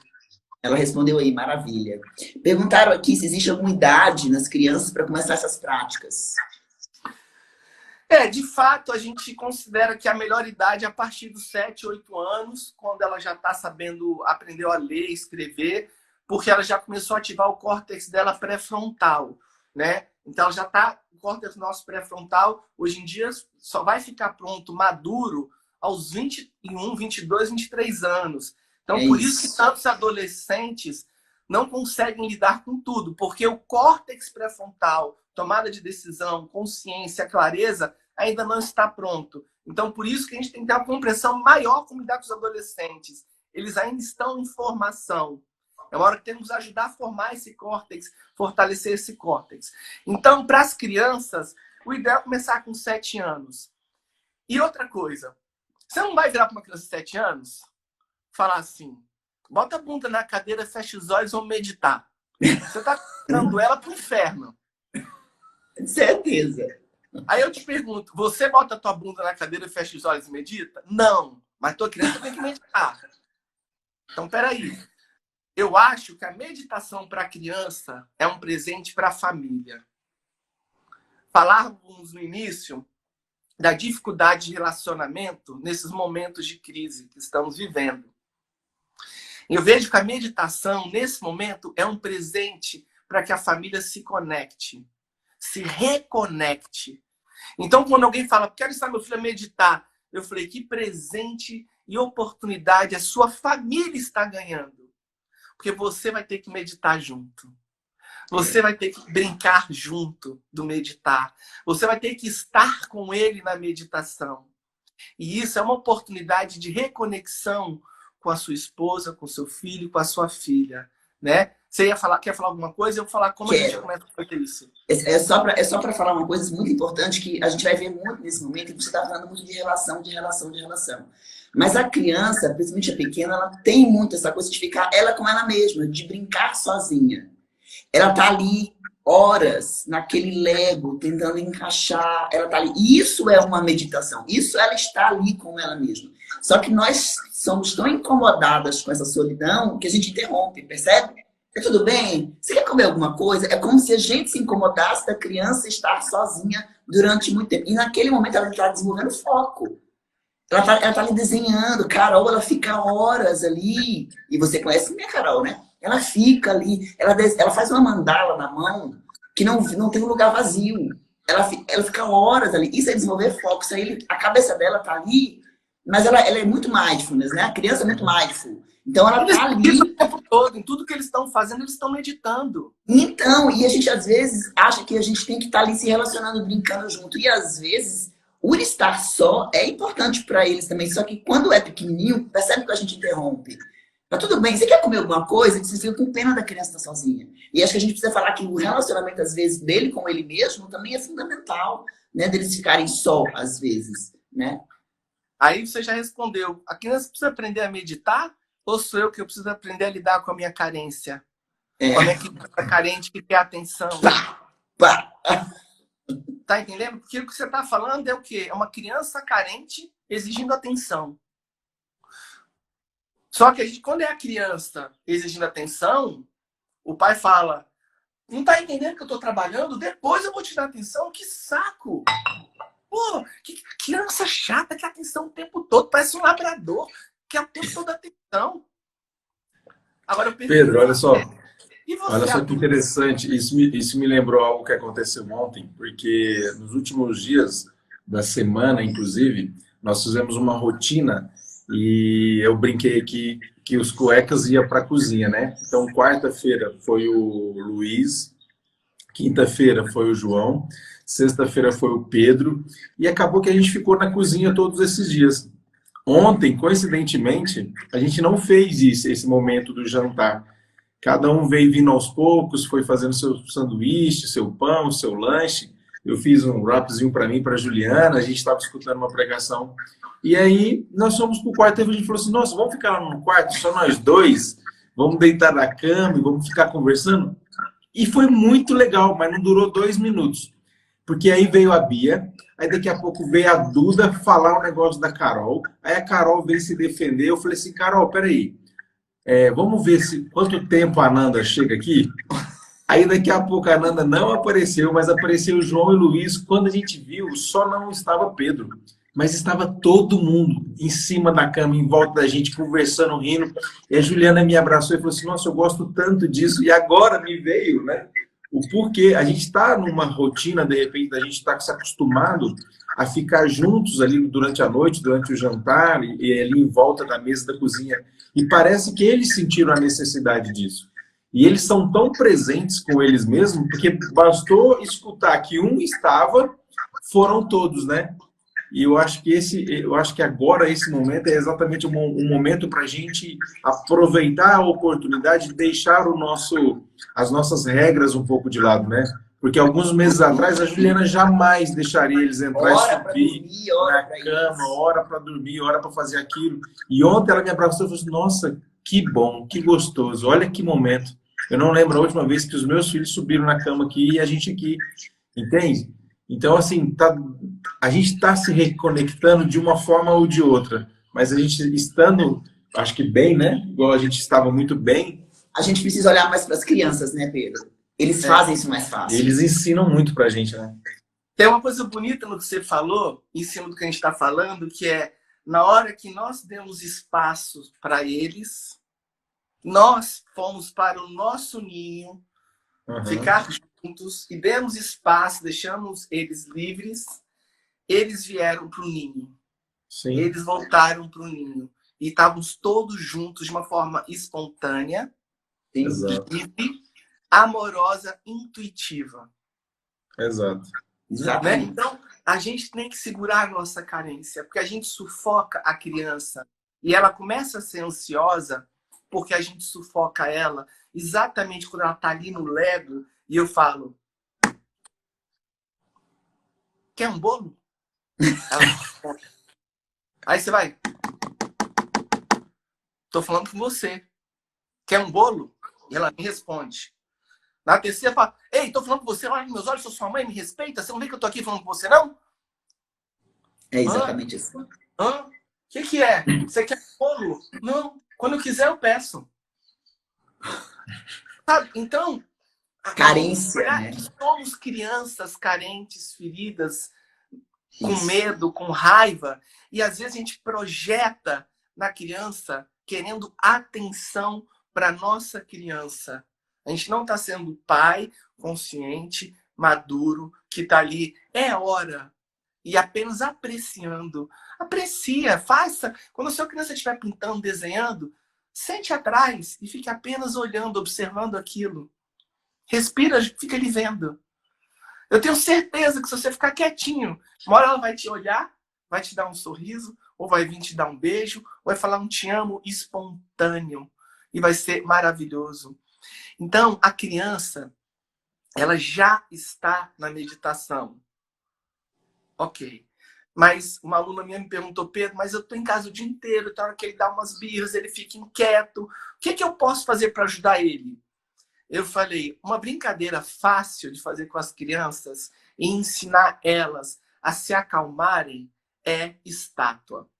Ela respondeu aí, maravilha. Perguntaram aqui se existe alguma idade nas crianças para começar essas práticas. De fato, a gente considera que a melhor idade é a partir dos 7, 8 anos, quando ela já está sabendo, aprendeu a ler, escrever, porque ela já começou a ativar o córtex dela pré-frontal, né? Então, ela já está, o córtex nosso pré-frontal, hoje em dia, só vai ficar pronto, maduro, aos 21, 22, 23 anos. Então, por isso que tantos adolescentes não conseguem lidar com tudo, porque o córtex pré-frontal, tomada de decisão, consciência, clareza, ainda não está pronto. Então, por isso que a gente tem que ter uma compreensão maior como lidar com os adolescentes. Eles ainda estão em formação. É uma hora que temos que ajudar a formar esse córtex, fortalecer esse córtex. Então, para as crianças, o ideal é começar com 7 anos. E outra coisa, você não vai virar para uma criança de 7 anos falar assim, bota a bunda na cadeira, fecha os olhos, vamos meditar. Você está dando ela para o inferno. Certeza. Aí eu te pergunto, você bota a tua bunda na cadeira, fecha os olhos e medita? Não, mas tua criança tem que meditar. Então, peraí. Eu acho que a meditação para a criança é um presente para a família. Falávamos no início da dificuldade de relacionamento nesses momentos de crise que estamos vivendo. Eu vejo que a meditação, nesse momento, é um presente para que a família se conecte, se reconecte. Então, quando alguém fala, quero ensinar meu filho a meditar, eu falei, que presente e oportunidade a sua família está ganhando. Porque você vai ter que meditar junto. Você vai ter que brincar junto do meditar. Você vai ter que estar com ele na meditação. E isso é uma oportunidade de reconexão com a sua esposa, com o seu filho, com a sua filha, né? Você quer falar alguma coisa? Eu vou falar como a gente começa a fazer isso. É só para falar uma coisa muito importante que a gente vai ver muito nesse momento, e você está falando muito de relação. Mas a criança, principalmente a pequena, ela tem muito essa coisa de ficar ela com ela mesma, de brincar sozinha. Ela tá ali horas naquele Lego, tentando encaixar, ela tá ali. Isso é uma meditação, isso ela está ali com ela mesma. Só que nós somos tão incomodadas com essa solidão que a gente interrompe, percebe? É tudo bem? Você quer comer alguma coisa? É como se a gente se incomodasse da criança estar sozinha durante muito tempo. E naquele momento ela está desenvolvendo foco. Ela tá ali desenhando. Carol, ela fica horas ali. E você conhece minha Carol, né? Ela fica ali. Ela faz uma mandala na mão que não tem um lugar vazio. Ela fica horas ali. Isso é desenvolver foco. Isso aí, a cabeça dela tá ali. Mas ela é muito mindfulness, né? A criança é muito mindful. Então ela tá ali o tempo todo, em tudo que eles estão fazendo, eles estão meditando. Então, e a gente às vezes acha que a gente tem que estar ali se relacionando, brincando junto. E às vezes, o estar só é importante para eles também. Só que quando é pequenininho, percebe que a gente interrompe. Tá tudo bem, você quer comer alguma coisa? Você fica com pena da criança estar sozinha. E acho que a gente precisa falar que o relacionamento, às vezes, dele com ele mesmo também é fundamental, né? Deles ficarem só, às vezes, né? Aí você já respondeu. A criança precisa aprender a meditar? Ou sou eu que eu preciso aprender a lidar com a minha carência? Com a minha criança carente que quer atenção? Tá entendendo? Porque o que você tá falando é o quê? É uma criança carente exigindo atenção. Só que quando é a criança exigindo atenção, o pai fala, não tá entendendo que eu tô trabalhando? Depois eu vou te dar atenção? Que saco! Pô, que criança chata, que atenção o tempo todo, parece um labrador. Que é o tempo todo atenção. Agora eu pergunto, Pedro, olha só. E você, Olha só que interessante. Isso me lembrou algo que aconteceu ontem, porque nos últimos dias da semana, inclusive, nós fizemos uma rotina e eu brinquei aqui que os cuecas iam para a cozinha, né? Então, quarta-feira foi o Luiz, quinta-feira foi o João, sexta-feira foi o Pedro, e acabou que a gente ficou na cozinha todos esses dias. Ontem, coincidentemente, a gente não fez esse momento do jantar. Cada um veio vindo aos poucos, foi fazendo seu sanduíche, seu pão, seu lanche. Eu fiz um wrapzinho para mim, para a Juliana, a gente estava escutando uma pregação. E aí, nós fomos para o quarto e a gente falou assim, nossa, vamos ficar lá no quarto, só nós dois? Vamos deitar na cama e vamos ficar conversando? E foi muito legal, mas não durou 2 minutos. Porque aí veio a Bia, aí daqui a pouco veio a Duda falar um negócio da Carol, aí a Carol veio se defender, eu falei assim, Carol, peraí, vamos ver quanto tempo a Nanda chega aqui? Aí daqui a pouco a Nanda não apareceu, mas apareceu o João e o Luiz, quando a gente viu, só não estava Pedro, mas estava todo mundo em cima da cama, em volta da gente, conversando, rindo, e a Juliana me abraçou e falou assim, nossa, eu gosto tanto disso, e agora me veio, né? O porquê, a gente está numa rotina, de repente, a gente está se acostumado a ficar juntos ali durante a noite, durante o jantar, e ali em volta da mesa da cozinha. E parece que eles sentiram a necessidade disso. E eles são tão presentes com eles mesmos, porque bastou escutar que um estava, foram todos, né? E eu acho que agora esse momento é exatamente um momento para a gente aproveitar a oportunidade de deixar as nossas regras um pouco de lado, né? Porque alguns meses atrás a Juliana jamais deixaria eles entrar e subir na cama, hora para dormir, hora para fazer aquilo. E ontem ela me abraçou e falou assim, nossa, que bom, que gostoso, olha que momento. Eu não lembro a última vez que os meus filhos subiram na cama aqui e a gente aqui, entende? Então, assim, a gente está se reconectando de uma forma ou de outra, mas a gente estando, acho que bem, né? Igual a gente estava muito bem. A gente precisa olhar mais para as crianças, né, Pedro? Eles fazem isso mais fácil. Eles ensinam muito para a gente, né? Tem uma coisa bonita no que você falou, em cima do que a gente está falando, que é na hora que nós demos espaço para eles, nós fomos para o nosso ninho, ficar juntos e demos espaço, deixamos eles livres, eles vieram para o ninho. Sim. Eles voltaram para o ninho. E estávamos todos juntos de uma forma espontânea, Exato. livre, amorosa, intuitiva. Exato. Né? Então, a gente tem que segurar a nossa carência, porque a gente sufoca a criança. E ela começa a ser ansiosa porque a gente sufoca ela exatamente quando ela está ali no Lego e eu falo: quer um bolo? Ela... Aí você vai: tô falando com você. Quer um bolo? E ela me responde. Na terceira, fala: ei, tô falando com você, olha nos meus olhos, sou sua mãe, me respeita. Você não vê que eu tô aqui falando com você, não? É exatamente isso. O que é? Você quer bolo? Não. Quando eu quiser, eu peço. Sabe? Então, carência, né? Somos crianças carentes, feridas, com medo, com raiva. E às vezes a gente projeta na criança querendo atenção para nossa criança. A gente não está sendo pai consciente, maduro, que está ali. É hora. E apenas apreciando. Aprecia, faça. Quando a sua criança estiver pintando, desenhando, sente atrás e fique apenas olhando, observando aquilo. Respira, fica ali vendo. Eu tenho certeza que se você ficar quietinho, uma hora ela vai te olhar, vai te dar um sorriso, ou vai vir te dar um beijo, ou vai falar um te amo espontâneo. E vai ser maravilhoso. Então, a criança, ela já está na meditação. Ok. Mas uma aluna minha me perguntou: Pedro, mas eu estou em casa o dia inteiro, então hora que ele dá umas birras, ele fica inquieto. O que eu posso fazer para ajudar ele? Eu falei: uma brincadeira fácil de fazer com as crianças e ensinar elas a se acalmarem é estátua.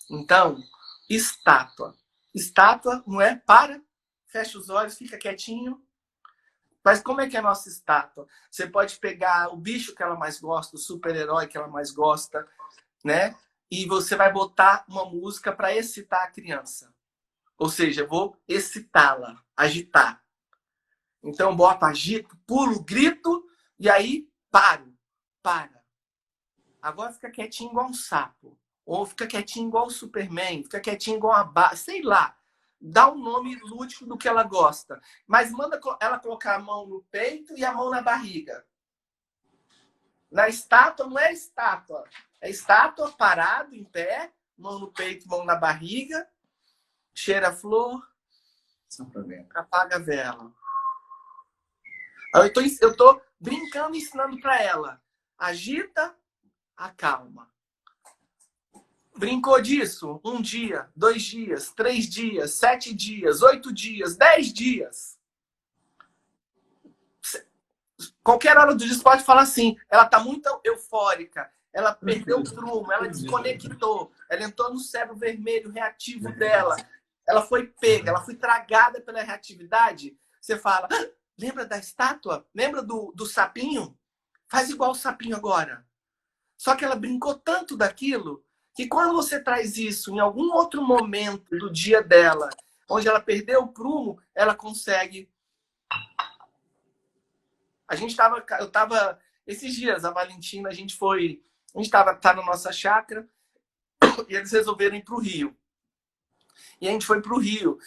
Então, estátua. Estátua não é para, fecha os olhos, fica quietinho. Mas como é que é a nossa estátua? Você pode pegar o bicho que ela mais gosta, o super-herói que ela mais gosta, né? E você vai botar uma música para excitar a criança. Ou seja, eu vou excitá-la, agitar. Então, eu boto, agito, pulo, grito, e aí paro. Para. Agora fica quietinho igual um sapo. Ou fica quietinho igual o Superman, fica quietinho igual a Barbie, sei lá. Dá um nome lúdico do que ela gosta. Mas manda ela colocar a mão no peito e a mão na barriga. Na estátua não é estátua. É estátua parado, em pé, mão no peito, mão na barriga, cheira a flor, apaga a vela. Eu tô brincando, ensinando para ela. Agita, acalma. Brincou disso? 1 dia, 2 dias, 3 dias, 7 dias, 8 dias, 10 dias. Qualquer hora do dia você pode falar assim: ela está muito eufórica, ela perdeu o prumo, ela desconectou, ela entrou no cérebro vermelho reativo dela, ela foi pega, ela foi tragada pela reatividade. Você fala: lembra da estátua? Lembra do sapinho? Faz igual o sapinho agora. Só que ela brincou tanto daquilo que quando você traz isso em algum outro momento do dia dela, onde ela perdeu o prumo, ela consegue. Eu estava esses dias, a Valentina, a gente tá na nossa chácara e eles resolveram ir para o Rio. E a gente foi para o Rio,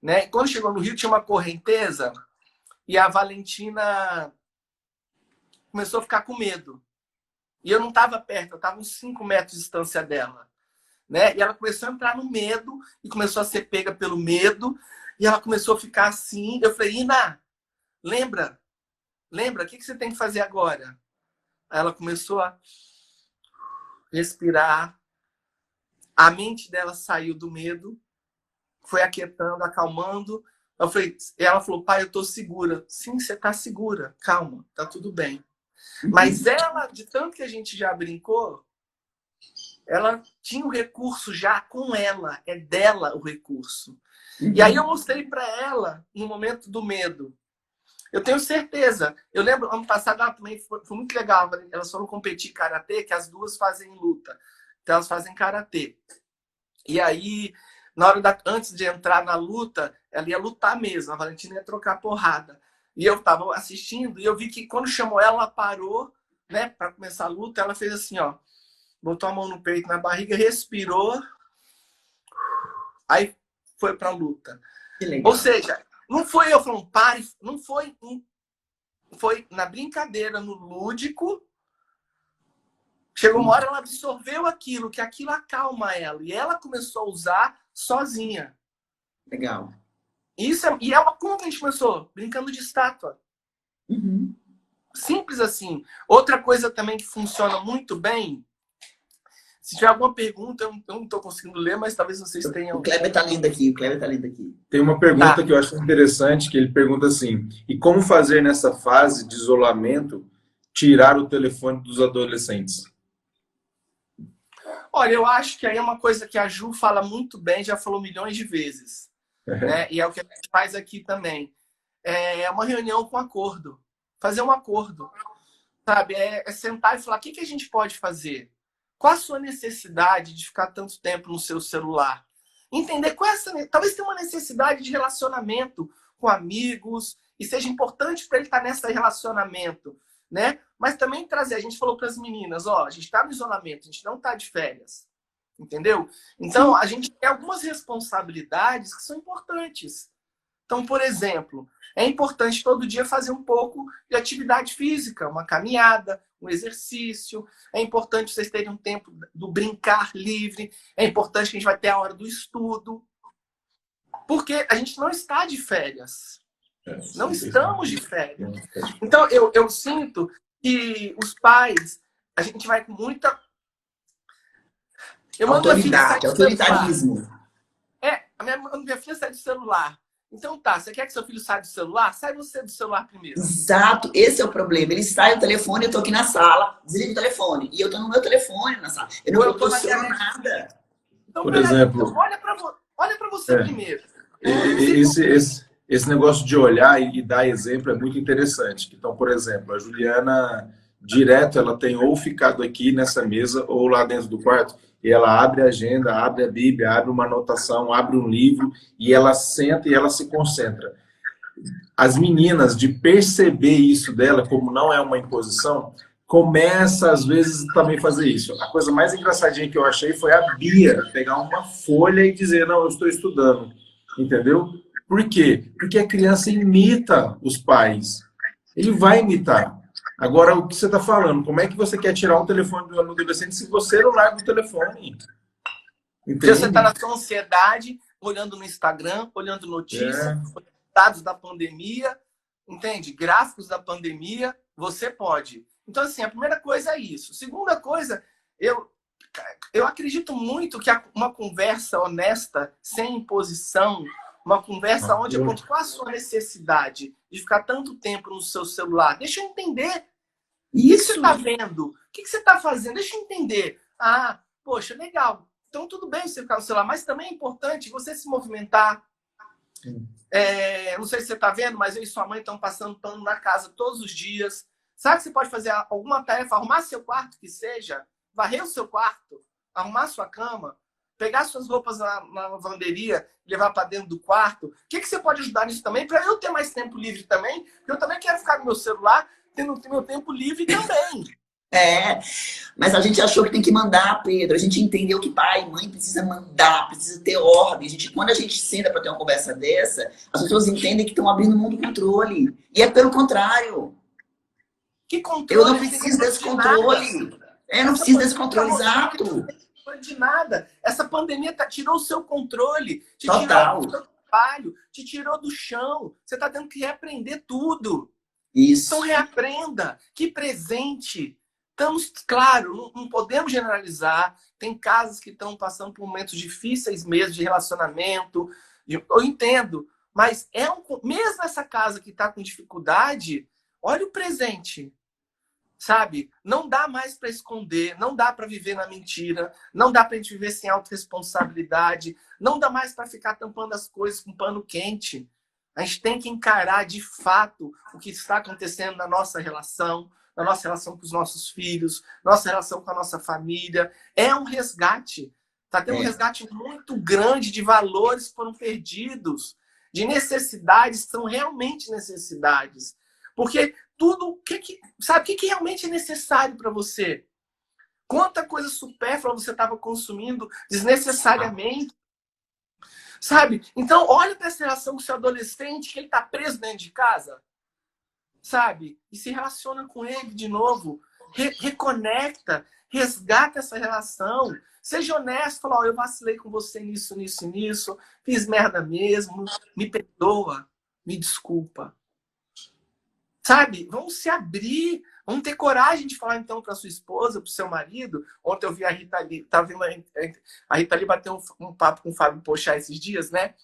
né? E quando chegou no Rio tinha uma correnteza e a Valentina começou a ficar com medo. E eu não estava perto, eu estava uns 5 metros de distância dela. Né? E ela começou a entrar no medo e começou a ser pega pelo medo. E ela começou a ficar assim. Eu falei: Ina, lembra? O que você tem que fazer agora? Aí ela começou a respirar. A mente dela saiu do medo, foi aquietando, acalmando. Ela falou: pai, eu estou segura. Sim, você está segura. Calma, tá tudo bem. Mas ela, de tanto que a gente já brincou, ela tinha o recurso já com ela. É dela o recurso. E aí eu mostrei para ela, no momento do medo: Eu tenho certeza. Eu lembro, ano passado, ela também foi muito legal. Elas foram competir karatê, que as duas fazem luta. Então, elas fazem karatê. E aí, antes de entrar na luta, ela ia lutar mesmo. A Valentina ia trocar porrada. E eu tava assistindo e eu vi que quando chamou ela, ela parou, né, para começar a luta. Ela fez assim, ó. Botou a mão no peito, na barriga, respirou. Aí foi pra luta. Que legal. Ou seja, não foi eu falando, pare, não foi... Foi na brincadeira, no lúdico. Chegou uma hora, ela absorveu aquilo, que aquilo acalma ela. E ela começou a usar sozinha. Legal. Como que a gente começou? Brincando de estátua. Uhum. Simples assim. Outra coisa também que funciona muito bem, se tiver alguma pergunta, eu não estou conseguindo ler, mas talvez vocês tenham... O Kleber tá lendo aqui, Tem uma pergunta que eu acho interessante, que ele pergunta assim, e como fazer nessa fase de isolamento, tirar o telefone dos adolescentes? Olha, eu acho que aí é uma coisa que a Ju fala muito bem, já falou milhões de vezes. Né? E é o que a gente faz aqui também. É uma reunião com acordo. Fazer um acordo. Sabe? É sentar e falar, o que a gente pode fazer? Qual a sua necessidade de ficar tanto tempo no seu celular? Entender qual é essa... Talvez tenha uma necessidade de relacionamento com amigos e seja importante para ele estar nesse relacionamento, né? Mas também trazer... A gente falou para as meninas, ó, a gente está no isolamento, a gente não está de férias. Entendeu? Então, a gente tem algumas responsabilidades que são importantes. Então, por exemplo, é importante todo dia fazer um pouco de atividade física, uma caminhada, um exercício. É importante vocês terem um tempo do brincar livre. É importante que a gente vai ter a hora do estudo. Porque a gente não está de férias. Não estamos de férias. Então, eu sinto que os pais, a gente vai com muita... Autoritarismo. A minha filha sai do celular. Então tá, você quer que seu filho saia do celular? Sai você do celular primeiro. Exato, esse é o problema. Ele sai do telefone, eu tô aqui na sala, desliga o telefone. E eu tô no meu telefone na sala. Eu não proporciono nada. Então, por exemplo, então, olha pra você primeiro. Esse negócio de olhar e dar exemplo é muito interessante. Então, por exemplo, a Juliana, direto, ela tem ou ficado aqui nessa mesa ou lá dentro do quarto, e ela abre a agenda, abre a Bíblia, abre uma anotação, abre um livro, e ela senta e ela se concentra. As meninas, de perceber isso dela, como não é uma imposição, começa, às vezes, também fazer isso. A coisa mais engraçadinha que eu achei foi a Bia pegar uma folha e dizer, não, eu estou estudando. Entendeu? Por quê? Porque a criança imita os pais. Ele vai imitar. Agora, o que você está falando? Como é que você quer tirar um telefone do adolescente se você não larga o telefone? Porque você está na sua ansiedade, olhando no Instagram, olhando notícias, dados da pandemia, entende? Gráficos da pandemia, você pode. Então, assim, a primeira coisa é isso. Segunda coisa, eu acredito muito que uma conversa honesta, sem imposição, uma conversa onde eu conto qual a sua necessidade de ficar tanto tempo no seu celular. Deixa eu entender. O que você está vendo? O que você está fazendo? Deixa eu entender. Ah, poxa, legal. Então, tudo bem você ficar no celular, mas também é importante você se movimentar. Não sei se você está vendo, mas eu e sua mãe estão passando pano na casa todos os dias. Sabe que você pode fazer alguma tarefa, arrumar seu quarto, que seja, varrer o seu quarto, arrumar sua cama, pegar suas roupas na lavanderia, levar para dentro do quarto. O que você pode ajudar nisso também? Para eu ter mais tempo livre também, porque eu também quero ficar no meu celular, tendo meu tempo livre também. Mas a gente achou que tem que mandar, Pedro. A gente entendeu que pai e mãe precisa mandar, precisa ter ordem. Quando a gente senta para ter uma conversa dessa, as pessoas entendem que estão abrindo mão do controle. E é pelo contrário. Que controle? Eu não preciso desse controle. Eu não preciso desse controle, exato. De nada. Essa pandemia tirou o seu controle, te Total. tirou do seu trabalho, te tirou do chão. Você está tendo que reaprender tudo. Isso. Então reaprenda. Que presente. Estamos, claro, não podemos generalizar. Tem casas que estão passando por momentos difíceis mesmo de relacionamento. Eu entendo. Mas mesmo essa casa que está com dificuldade, olha o presente. Sabe? Não dá mais para esconder, não dá para viver na mentira, não dá para a gente viver sem autorresponsabilidade, não dá mais para ficar tampando as coisas com pano quente. A gente tem que encarar de fato o que está acontecendo na nossa relação com os nossos filhos, nossa relação com a nossa família. É um resgate. Está tendo um resgate muito grande de valores que foram perdidos, de necessidades que são realmente necessidades. Porque tudo, sabe o que realmente é necessário para você? Quanta coisa supérflua você estava consumindo desnecessariamente. Sabe? Então, olha para essa relação com o seu adolescente, que ele está preso dentro de casa. Sabe? E se relaciona com ele de novo. Reconecta, resgata essa relação. Seja honesto, fala, ó, eu vacilei com você nisso, nisso e nisso, fiz merda mesmo, me perdoa, me desculpa. Sabe? Vamos se abrir, vamos ter coragem de falar então para sua esposa, para o seu marido. Ontem eu vi a Rita Lee, a Rita Lee bateu um papo com o Fábio Pochá esses dias, né?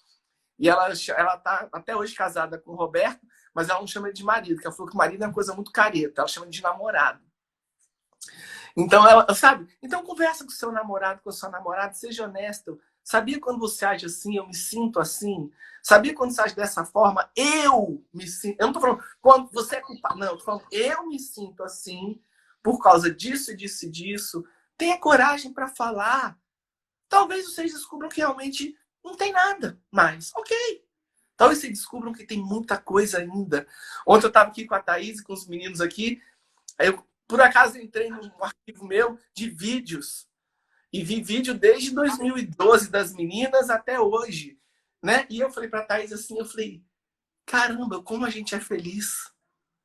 E ela tá até hoje casada com o Roberto, mas ela não chama ele de marido, porque ela falou que o marido é uma coisa muito careta, ela chama ele de namorado. Então, sabe? Então, conversa com o seu namorado, com a sua namorada, seja honesto. Sabia quando você age assim, eu me sinto assim? Sabia quando você age dessa forma, eu me sinto... Eu não tô falando quando você é culpado, não. Eu tô falando, eu me sinto assim por causa disso, disso e disso. Tenha coragem para falar. Talvez vocês descubram que realmente não tem nada mais. Ok. Talvez vocês descubram que tem muita coisa ainda. Ontem eu estava aqui com a Thaís e com os meninos aqui. Aí eu, por acaso, entrei num arquivo meu de vídeos. E vi vídeo desde 2012 das meninas até hoje. Né? E eu falei para a Thaís assim, eu falei, caramba, como a gente é feliz.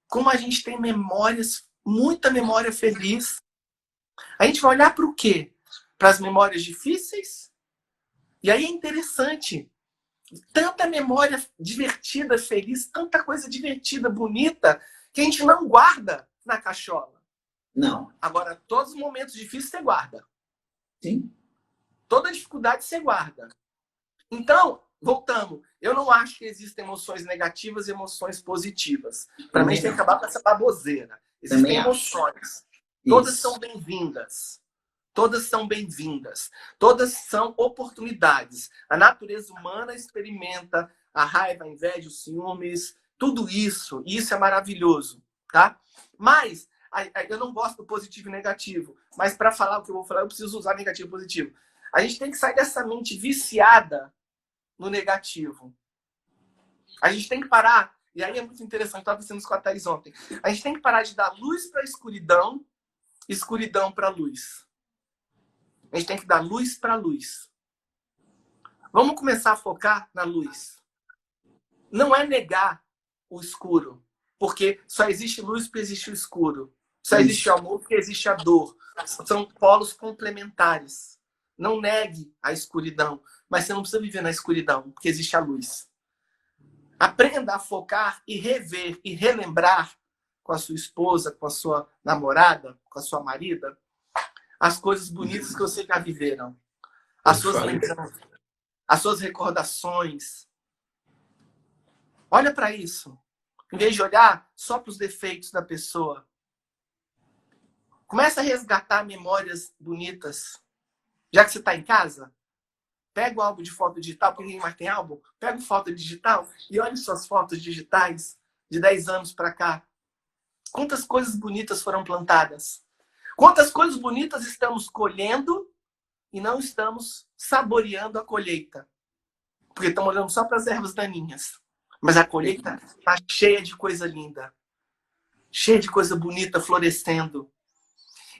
Como a gente tem memórias, muita memória feliz. A gente vai olhar para o quê? Para as memórias difíceis? E aí é interessante. Tanta memória divertida, feliz, tanta coisa divertida, bonita, que a gente não guarda na cachola. Não. Agora, todos os momentos difíceis você guarda. Sim. Toda dificuldade você guarda. Então, voltamos. Eu não acho que existem emoções negativas e emoções positivas. Para mim, a gente tem que acabar com essa baboseira. Existem emoções. Todas são bem-vindas. Todas são bem-vindas. Todas são oportunidades. A natureza humana experimenta a raiva, a inveja, os ciúmes, tudo isso. E isso é maravilhoso, tá? Mas eu não gosto do positivo e negativo. Mas para falar o que eu vou falar, eu preciso usar negativo e positivo. A gente tem que sair dessa mente viciada no negativo. A gente tem que parar. E aí é muito interessante. Eu estava pensando isso com a Thaís ontem. A gente tem que parar de dar luz para a escuridão, escuridão para a luz. A gente tem que dar luz para luz. Vamos começar a focar na luz. Não é negar o escuro, porque só existe luz porque existe o escuro. Só existe o amor porque existe a dor. São polos complementares. Não negue a escuridão, mas você não precisa viver na escuridão, porque existe a luz. Aprenda a focar e rever e relembrar com a sua esposa, com a sua namorada, com a sua marida, as coisas bonitas que vocês já viveram. As suas lembranças, as suas recordações. Olha para isso. Em vez de olhar só para os defeitos da pessoa. Começa a resgatar memórias bonitas. Já que você está em casa, pega o álbum de foto digital, porque ninguém mais tem álbum. Pega foto digital e olhe suas fotos digitais de 10 anos para cá. Quantas coisas bonitas foram plantadas? Quantas coisas bonitas estamos colhendo e não estamos saboreando a colheita? Porque estamos olhando só para as ervas daninhas. Mas a colheita está cheia de coisa linda. Cheia de coisa bonita florescendo.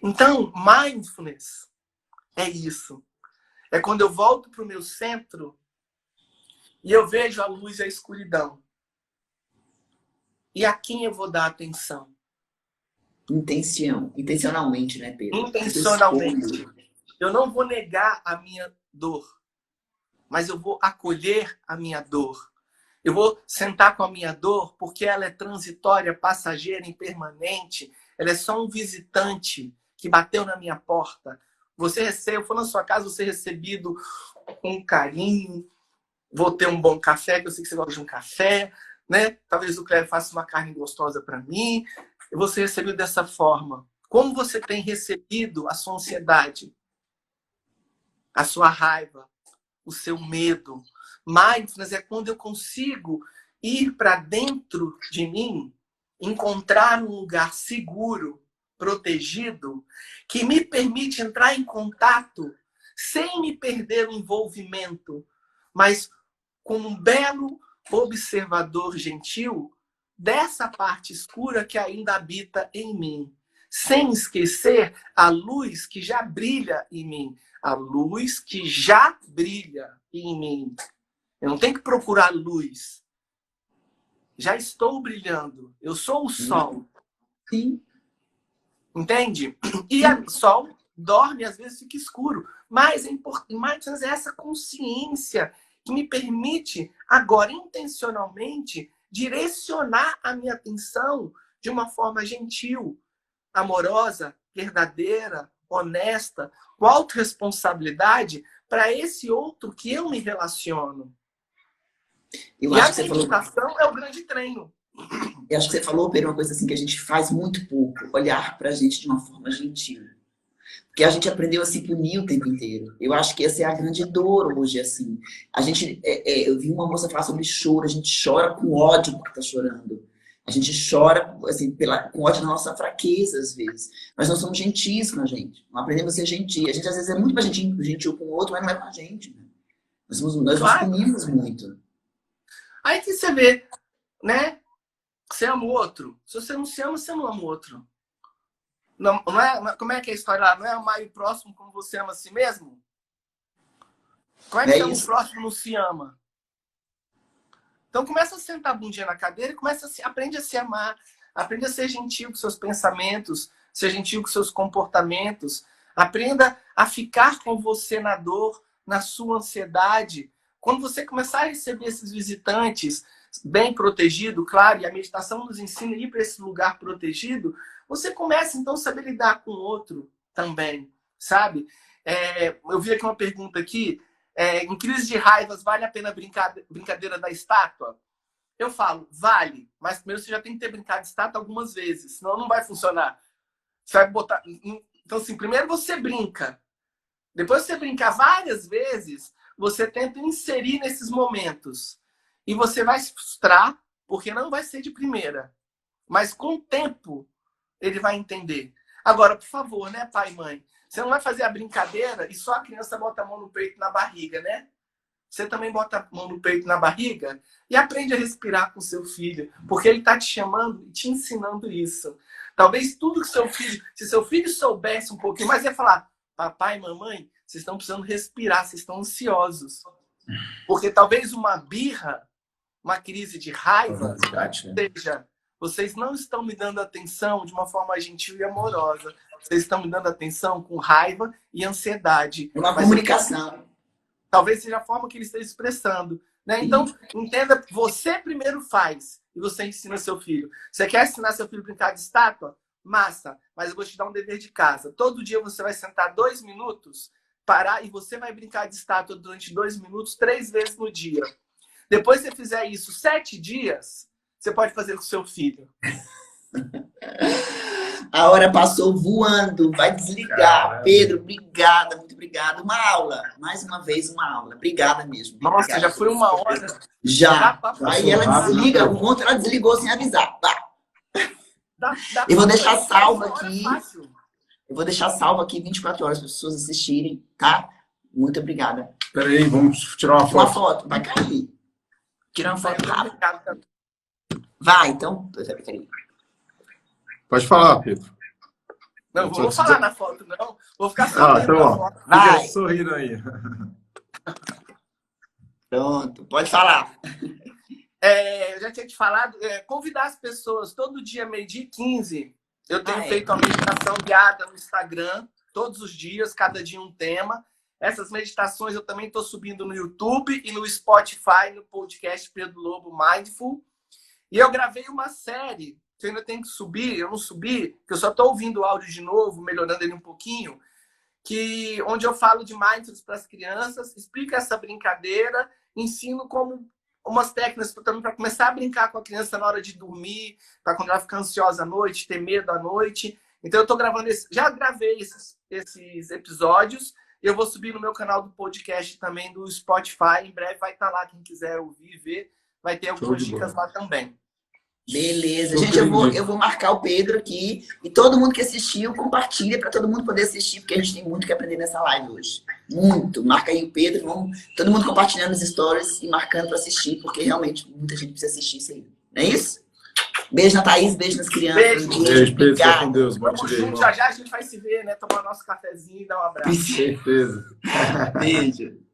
Então, mindfulness é isso. É quando eu volto para o meu centro e eu vejo a luz e a escuridão. E a quem eu vou dar atenção? Intencionalmente, né, Pedro? Intencionalmente. Eu não vou negar a minha dor, mas eu vou acolher a minha dor. Eu vou sentar com a minha dor porque ela é transitória, passageira, impermanente. Ela é só um visitante que bateu na minha porta. Eu for na sua casa, você recebido com carinho. Vou ter um bom café, que eu sei que você gosta de um café, né? Talvez o Cléber faça uma carne gostosa para mim. Eu vou ser recebido dessa forma. Como você tem recebido a sua ansiedade, a sua raiva, o seu medo? Mindfulness é quando eu consigo ir para dentro de mim, encontrar um lugar seguro, protegido, que me permite entrar em contato sem me perder o envolvimento, mas como um belo observador gentil dessa parte escura que ainda habita em mim, sem esquecer a luz que já brilha em mim, a luz que já brilha em mim. Eu não tenho que procurar luz. Já estou brilhando. Eu sou o sol. Sim. Entende? E o sol dorme, às vezes fica escuro. Mas Mindfulness é essa consciência que me permite, agora, intencionalmente, direcionar a minha atenção de uma forma gentil, amorosa, verdadeira, honesta, com autorresponsabilidade para esse outro que eu me relaciono. Eu E a acho que você falou. meditação é o grande treino. Eu acho que você falou, Pedro, uma coisa assim que a gente faz muito pouco, olhar pra gente de uma forma gentil. Porque a gente aprendeu a se punir o tempo inteiro. Eu acho que essa é a grande dor hoje, assim. A gente, eu vi uma moça falar sobre choro, a gente chora com ódio porque tá chorando. A gente chora, assim, com ódio na nossa fraqueza, às vezes. Mas nós somos gentis com a gente. Não aprendemos a ser gentil. A gente, às vezes, é muito mais gentil com o outro, mas não é com a gente. Né? Nós nos punimos muito. Aí que você vê, né? Você ama o outro. Se você não se ama, você não ama o outro. Não é, como é que é a história lá? Não é amar o próximo como você ama a si mesmo? Como é que você ama o próximo e não se ama? Então começa a sentar a bundinha na cadeira e aprende a se amar. Aprende a ser gentil com seus pensamentos, ser gentil com seus comportamentos. Aprenda a ficar com você na dor, na sua ansiedade. Quando você começar a receber esses visitantes bem protegido, claro, e a meditação nos ensina a ir para esse lugar protegido, você começa, então, a saber lidar com o outro também, sabe? Eu vi aqui uma pergunta aqui, em crise de raivas, vale a pena brincadeira da estátua? Eu falo, vale, mas primeiro você já tem que ter brincado de estátua algumas vezes, senão não vai funcionar. Você vai botar... Então, assim, primeiro você brinca. Depois de você brincar várias vezes, você tenta inserir nesses momentos. E você vai se frustrar, porque não vai ser de primeira. Mas com o tempo, ele vai entender. Agora, por favor, né, pai e mãe? Você não vai fazer a brincadeira e só a criança bota a mão no peito e na barriga, né? Você também bota a mão no peito e na barriga e aprende a respirar com seu filho, porque ele está te chamando e te ensinando isso. Talvez tudo que seu filho... Se seu filho soubesse um pouquinho mais, ia falar, papai e mamãe, vocês estão precisando respirar, vocês estão ansiosos. Porque talvez uma birra, uma crise de raiva, seja, vocês não estão me dando atenção de uma forma gentil e amorosa. Vocês estão me dando atenção com raiva e ansiedade. Uma comunicação. Talvez seja a forma que ele esteja expressando. Né? Então, entenda, você primeiro faz e você ensina seu filho. Você quer ensinar seu filho a brincar de estátua? Massa, mas eu vou te dar um dever de casa. Todo dia você vai sentar 2 minutos, parar e você vai brincar de estátua durante 2 minutos, 3 vezes no dia. Depois que você fizer isso 7 dias, você pode fazer com seu filho. A hora passou voando, vai desligar. Caramba. Pedro, obrigada, muito obrigada. Uma aula, mais uma vez uma aula. Obrigada mesmo. Nossa, obrigada, já foi uma hora. Já. Aí ela desliga, o conto ela desligou sem avisar. Tá. Eu vou deixar salvo aqui. Eu vou deixar salvo aqui 24 horas para as pessoas assistirem, tá? Muito obrigada. Peraí, vamos tirar uma foto. Uma foto, vai cair. Tirar uma foto rápido. Vai, então. Peraí. Pode falar, Pedro. Não vou falar na foto, não. Vou ficar sorrindo então, na foto. Vai. Sorrindo aí. Pronto, pode falar. Eu já tinha te falado, convidar as pessoas todo dia, 12h15. Eu tenho feito uma meditação guiada no Instagram, todos os dias, cada dia um tema. Essas meditações eu também estou subindo no YouTube e no Spotify, no podcast Pedro Lobo Mindful. E eu gravei uma série que eu ainda tenho que subir, eu não subi, porque eu só estou ouvindo o áudio de novo, melhorando ele um pouquinho, onde eu falo de mindfulness para as crianças, explico essa brincadeira, ensino como umas técnicas também para começar a brincar com a criança na hora de dormir, para quando ela ficar ansiosa à noite, ter medo à noite. Então eu estou gravando já gravei esses episódios, eu vou subir no meu canal do podcast também do Spotify, em breve vai estar lá quem quiser ouvir e ver. vai ter algumas dicas lá também. Beleza. Gente, eu vou marcar o Pedro aqui. E todo mundo que assistiu, compartilha para todo mundo poder assistir, porque a gente tem muito que aprender nessa live hoje. Muito. Marca aí o Pedro. Vamos, todo mundo compartilhando os stories e marcando para assistir, porque realmente muita gente precisa assistir isso aí. Não é isso? Beijo na Thaís, beijo nas crianças. Beijo, Pedro. Fica com Deus. Bom Vamos te ver, junto, irmão. já a gente vai se ver, né? Tomar nosso cafezinho e dar um abraço. Certeza. Beijo.